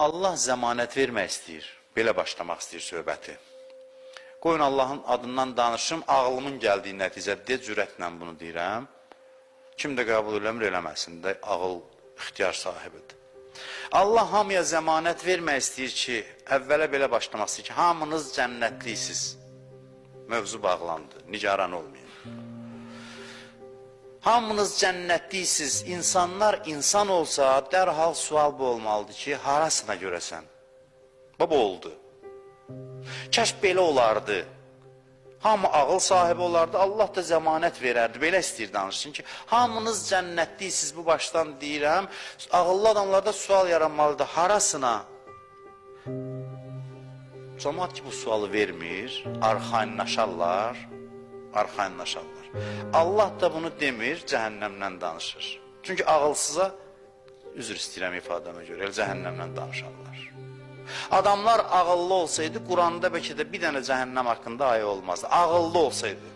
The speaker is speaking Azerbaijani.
Allah zəmanət vermək istəyir. Belə başlamaq istəyir söhbəti. Qoyun Allahın adından danışım, ağlımın gəldiyi nəticədə cürətlə bunu deyirəm. Kim də qəbul eləmir, eləməsin də ağıl ixtiyar sahibidir. Allah hamıya zəmanət vermək istəyir ki, əvvələ belə başlamaq istəyir ki, hamınız cənnətliysiniz. Mövzu bağlandı, nigaran olmayın. Hamınız cənnətliysiniz, insanlar insan olsa, dərhal sual bu olmalıdır ki, harasına görəsən? Bu oldu. Kəş belə olardı. Hamı ağıl sahibi olardı, Allah da zəmanət verərdi. Belə istəyir danışsın ki, hamınız cənnətliysiniz, bu başdan deyirəm. Ağıllı adamlarda sual yaranmalıdır, harasına? Cəmaat ki, bu sualı vermir, arxayınlaşarlar. Allah da bunu demir, cəhənnəmdən danışır. Çünki ağılsıza, üzr istəyirəm ifadəmə görə, elə cəhənnəmdən danışarlar. Adamlar ağıllı olsaydı, Quranda bəlkə də bir dənə cəhənnəm haqqında ayə olmazdı. Ağıllı olsaydı.